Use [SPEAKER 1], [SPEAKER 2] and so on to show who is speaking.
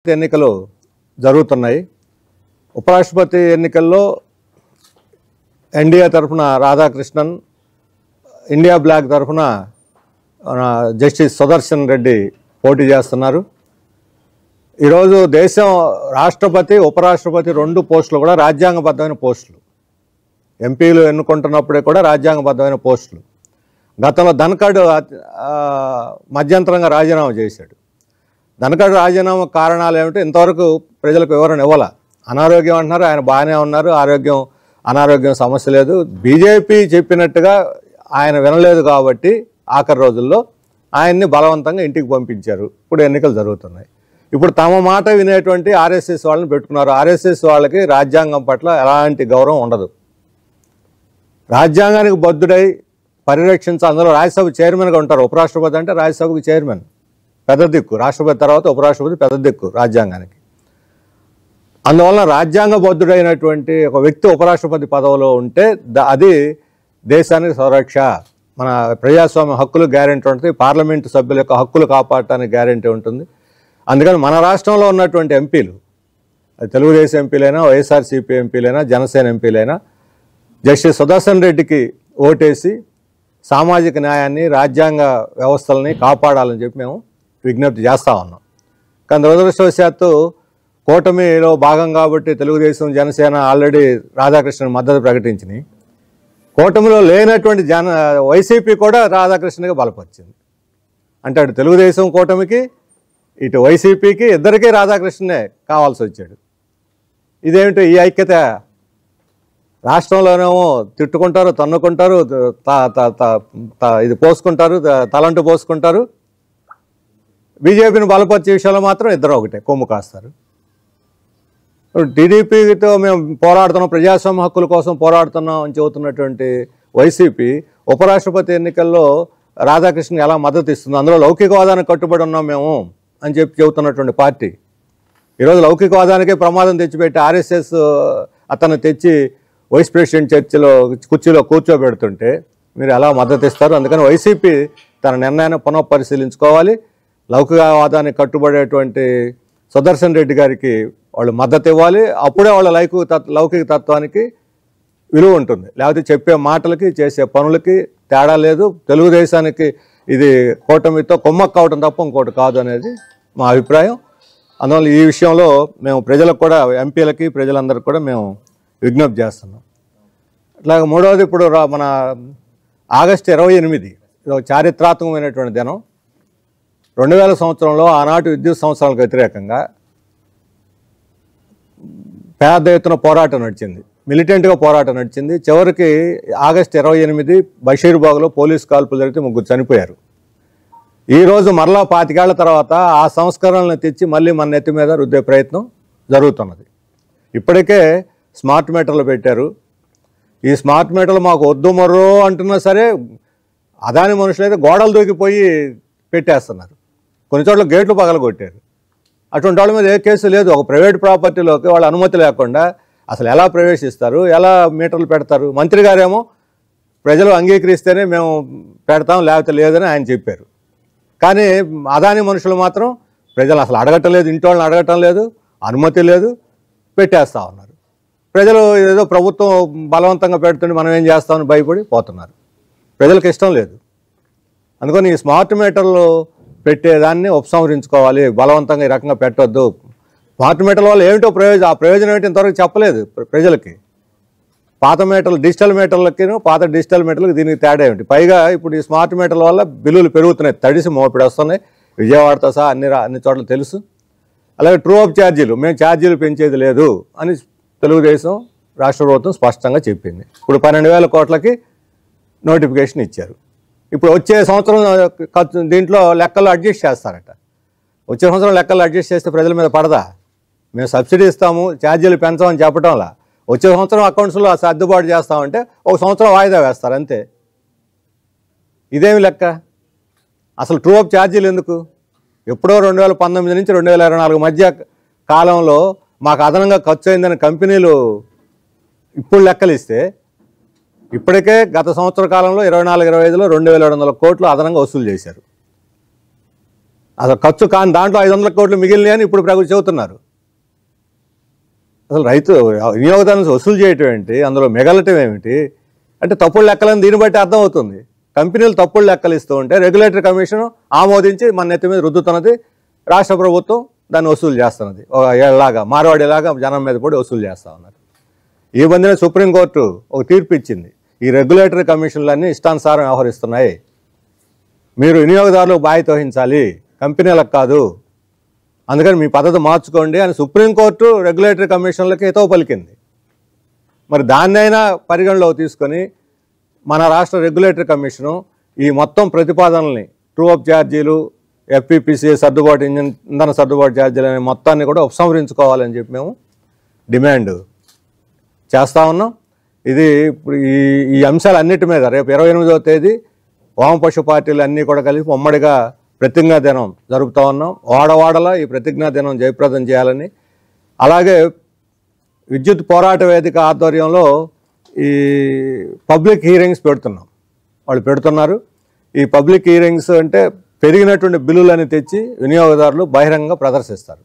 [SPEAKER 1] ఎన్నికలు జరుగుతున్నాయి. ఉపరాష్ట్రపతి ఎన్నికల్లో ఎన్డీఏ తరఫున రాధాకృష్ణన్, ఇండియా బ్లాక్ తరఫున జస్టిస్ సుదర్శన్ రెడ్డి పోటీ చేస్తున్నారు. ఈరోజు దేశం రాష్ట్రపతి, ఉపరాష్ట్రపతి రెండు పోస్టులు కూడా రాజ్యాంగబద్ధమైన పోస్టులు. ఎంపీలు ఎన్నుకుంటున్నప్పుడే కూడా రాజ్యాంగబద్ధమైన పోస్టులు. గతంలో ధన్ఖడ్ మధ్యంతరంగా రాజీనామా చేశాడు. ధన్ఖడ్ రాజీనామా కారణాలు ఏమిటి ఇంతవరకు ప్రజలకు వివరణ ఇవ్వాల. అనారోగ్యం అంటున్నారు, ఆయన బాగానే ఉన్నారు, అనారోగ్యం సమస్య లేదు. బీజేపీ చెప్పినట్టుగా ఆయన వినలేదు కాబట్టి ఆఖరి రోజుల్లో ఆయన్ని బలవంతంగా ఇంటికి పంపించారు. ఇప్పుడు ఎన్నికలు జరుగుతున్నాయి. ఇప్పుడు తమ మాట వినేటువంటి ఆర్ఎస్ఎస్ వాళ్ళని పెట్టుకున్నారు. ఆర్ఎస్ఎస్ వాళ్ళకి రాజ్యాంగం పట్ల ఎలాంటి గౌరవం ఉండదు. రాజ్యాంగానికి బద్ధుడై పరిరక్షించాలి. అందులో రాజ్యసభ చైర్మన్గా ఉంటారు. ఉపరాష్ట్రపతి అంటే రాజ్యసభకు చైర్మన్, పెద్ద దిక్కు. రాష్ట్రపతి తర్వాత ఉపరాష్ట్రపతి పెద్ద దిక్కు రాజ్యాంగానికి. అందువలన రాజ్యాంగబద్ధుడైనటువంటి ఒక వ్యక్తి ఉపరాష్ట్రపతి పదవిలో ఉంటే అది దేశానికి సురక్ష. మన ప్రజాస్వామ్య హక్కులు గ్యారెంటీ ఉంటుంది. పార్లమెంటు సభ్యుల యొక్క హక్కులు కాపాడటానికి గ్యారెంటీ ఉంటుంది. అందుకని మన రాష్ట్రంలో ఉన్నటువంటి ఎంపీలు, అది తెలుగుదేశం ఎంపీలైనా, వైఎస్ఆర్సీపీ ఎంపీలైనా, జనసేన ఎంపీలైనా జస్టిస్ సుదర్శన్ రెడ్డికి ఓటేసి సామాజిక న్యాయాన్ని, రాజ్యాంగ వ్యవస్థలని కాపాడాలని చెప్పి మేము విజ్ఞప్తి చేస్తూ ఉన్నాం. కానీ దురదృష్టవశాత్తు కూటమిలో భాగం కాబట్టి తెలుగుదేశం, జనసేన ఆల్రెడీ రాధాకృష్ణన్ మద్దతు ప్రకటించినాయి. కూటమిలో లేనటువంటి వైసీపీ కూడా రాధాకృష్ణన్గా బలపరిచింది. అంటే అటు తెలుగుదేశం కూటమికి, ఇటు వైసీపీకి ఇద్దరికీ రాధాకృష్ణనే కావాల్సి వచ్చాడు. ఇదేమిటి ఈ ఐక్యత? రాష్ట్రంలోనేమో తిట్టుకుంటారు, తన్నుకుంటారు, ఇది పోసుకుంటారు, తలంటు పోసుకుంటారు. బీజేపీని బలపరిచే విషయంలో మాత్రం ఇద్దరు ఒకటే, కొమ్ము కాస్తారు. టీడీపీతో మేము పోరాడుతున్నాం, ప్రజాస్వామ్య హక్కుల కోసం పోరాడుతున్నాం అని చెబుతున్నటువంటి వైసీపీ ఉపరాష్ట్రపతి ఎన్నికల్లో రాధాకృష్ణన్ ఎలా మద్దతు ఇస్తుంది? అందులో లౌకికవాదానికి కట్టుబడి ఉన్నాం మేము అని చెప్పి చెబుతున్నటువంటి పార్టీ ఈరోజు లౌకికవాదానికే ప్రమాదం తెచ్చిపెట్టి ఆర్ఎస్ఎస్ అతను తెచ్చి వైస్ ప్రెసిడెంట్ చర్చిలో కుర్చీలో కూర్చోబెడుతుంటే మీరు ఎలా మద్దతు ఇస్తారు? అందుకని వైసీపీ తన నిర్ణయాన్ని పునఃపరిశీలించుకోవాలి. లౌకికవాదానికి కట్టుబడేటువంటి సుదర్శన్ రెడ్డి గారికి వాళ్ళు మద్దతు ఇవ్వాలి. అప్పుడే వాళ్ళ లౌకిక తత్వానికి విలువ ఉంటుంది. లేకపోతే చెప్పే మాటలకి, చేసే పనులకి తేడా లేదు. తెలుగుదేశానికి ఇది కూటమితో కొమ్మక్కు కావడం తప్ప ఇంకోటి కాదు అనేది మా అభిప్రాయం. అందువల్ల ఈ విషయంలో మేము ప్రజలకు కూడా, ఎంపీలకి, ప్రజలందరికీ కూడా మేము విజ్ఞప్తి చేస్తున్నాం. అట్లాగే మూడవది, ఇప్పుడు మన ఆగస్టు 28 ఇది ఒక చారిత్రాత్మకమైనటువంటి దినం. 2000 సంవత్సరంలో ఆనాటి విద్యుత్ సంవత్సరాలకు వ్యతిరేకంగా పెద్ద ఎత్తున పోరాటం నడిచింది, మిలిటెంట్గా పోరాటం నడిచింది. చివరికి ఆగస్టు 28 బషీర్బాగ్లో పోలీసు కాల్పులు జరిగితే 3 చనిపోయారు. ఈరోజు మరలా 25 ఏళ్ల తర్వాత ఆ సంస్కరణలను తెచ్చి మళ్ళీ మన నెత్తి మీద రుద్దే ప్రయత్నం జరుగుతున్నది. ఇప్పటికే స్మార్ట్ మీటర్లు పెట్టారు. ఈ స్మార్ట్ మీటర్లు మాకు వద్దు మరో అంటున్నా సరే అదాని మనుషులైతే గోడలు దూకిపోయి పెట్టేస్తున్నారు. కొన్ని చోట్ల గేట్లు పగలగొట్టారు. అటువంటి వాళ్ళ మీద ఏ కేసు లేదు. ఒక ప్రైవేట్ ప్రాపర్టీలోకి వాళ్ళ అనుమతి లేకుండా అసలు ఎలా ప్రవేశిస్తారు, ఎలా మీటర్లు పెడతారు? మంత్రి గారేమో ప్రజలు అంగీకరిస్తేనే మేము పెడతాం, లేకపోతే లేదని ఆయన చెప్పారు. కానీ అదాని మనుషులు మాత్రం ప్రజలు అసలు అడగటం లేదు, ఇంటి వాళ్ళని అడగటం లేదు, అనుమతి లేదు, పెట్టేస్తూ ఉన్నారు. ప్రజలు ఏదో ప్రభుత్వం బలవంతంగా పెడుతుంటే మనం ఏం చేస్తామని భయపడి పోతున్నారు. ప్రజలకు ఇష్టం లేదు. అందుకని ఈ స్మార్ట్ మీటర్లు పెట్టేదాన్ని ఉపసంహరించుకోవాలి. బలవంతంగా ఈ రకంగా పెట్టొద్దు. స్మార్ట్ మీటర్ల వల్ల ఏమిటో ప్రయోజనం, ఆ ప్రయోజనం ఏంటి ఇంతవరకు చెప్పలేదు ప్రజలకి. పాత మీటర్లు, డిజిటల్ మీటర్లకి, పాత డిజిటల్ మీటర్లకి దీనికి తేడా ఏమిటి? పైగా ఇప్పుడు ఈ స్మార్ట్ మీటర్ల వల్ల బిల్లులు పెరుగుతున్నాయి, తడిసి మోపిడి వస్తున్నాయి. విజయవాడతో సహా అన్ని చోట్ల తెలుసు. అలాగే ట్రూ అప్ ఛార్జీలు, మేము ఛార్జీలు పెంచేది లేదు అని తెలుగుదేశం రాష్ట్ర ప్రభుత్వం స్పష్టంగా చెప్పింది. ఇప్పుడు 12,000 కోట్లకి నోటిఫికేషన్ ఇచ్చారు. ఇప్పుడు వచ్చే సంవత్సరం దీంట్లో లెక్కలు అడ్జస్ట్ చేస్తారట. వచ్చే సంవత్సరం లెక్కలు అడ్జస్ట్ చేస్తే ప్రజల మీద పడదా? మేము సబ్సిడీ ఇస్తాము, ఛార్జీలు పెంచామని చెప్పడంలా వచ్చే సంవత్సరం అకౌంట్స్లో సర్దుబాటు చేస్తామంటే ఒక సంవత్సరం వాయిదా వేస్తారు అంతే. ఇదేమి లెక్క? అసలు ట్రూ అప్ ఛార్జీలు ఎందుకు? ఎప్పుడో 2019 నుంచి 2024 మధ్య కాలంలో మాకు అదనంగా ఖర్చు అయిందని కంపెనీలు ఇప్పుడు లెక్కలు ఇస్తే ఇప్పటికే గత సంవత్సర కాలంలో 24-25లో 2,700 కోట్లు అదనంగా వసూలు చేశారు. అసలు ఖర్చు కాని దాంట్లో 500 కోట్లు మిగిలినాయి అని ఇప్పుడు ప్రభుత్వం చెబుతున్నారు. అసలు రైతు వినియోగదారుల నుంచి వసూలు చేయటం ఏంటి, అందులో మిగలటం ఏమిటి అంటే తప్పుడు లెక్కలని దీన్ని బట్టి అర్థమవుతుంది. కంపెనీలు తప్పుడు లెక్కలు ఇస్తూ ఉంటే రెగ్యులేటరీ కమిషన్ ఆమోదించి మన నెత్తి మీద రుద్దుతున్నది, రాష్ట్ర ప్రభుత్వం దాన్ని వసూలు చేస్తున్నది. ఒక ఏళ్ళలాగా మార్వాడిలాగా జనం మీద పడి వసూలు చేస్తూ ఉన్నారు. ఈ మధ్యన సుప్రీంకోర్టు ఒక తీర్పు ఇచ్చింది, ఈ రెగ్యులేటరీ కమిషన్లన్నీ ఇష్టానుసారం వ్యవహరిస్తున్నాయి, మీరు వినియోగదారులకు బాధ్యత వహించాలి, కంపెనీలకు కాదు, అందుకని మీ పద్ధతి మార్చుకోండి అని సుప్రీంకోర్టు రెగ్యులేటరీ కమిషన్లకి హితవు పలికింది. మరి దాన్నైనా పరిగణలోకి తీసుకొని మన రాష్ట్ర రెగ్యులేటరీ కమిషను ఈ మొత్తం ప్రతిపాదనల్ని ట్రూ అప్ ఛార్జీలు, ఎఫ్పిపిసి సర్దుబాటు, ఇంధన సర్దుబాటు ఛార్జీలు అనే మొత్తాన్ని కూడా ఉపసంహరించుకోవాలని చెప్పి మేము డిమాండ్ చేస్తూ ఉన్నాం. ఇది ఇప్పుడు ఈ అంశాలన్నిటి మీద రేపు 28వ తేదీ వామపక్ష పార్టీలు అన్నీ కూడా కలిసి ఉమ్మడిగా ప్రతిజ్ఞా దినం జరుపుతూ ఉన్నాం. వాడవాడలా ఈ ప్రతిజ్ఞా దినం జయప్రదం చేయాలని, అలాగే విద్యుత్ పోరాట వేదిక ఆధ్వర్యంలో ఈ పబ్లిక్ హీరింగ్స్ పెడుతున్నాం, వాళ్ళు పెడుతున్నారు. ఈ పబ్లిక్ హీరింగ్స్ అంటే పెరిగినటువంటి బిల్లులని తెచ్చి వినియోగదారులు బహిరంగంగా ప్రదర్శిస్తారు.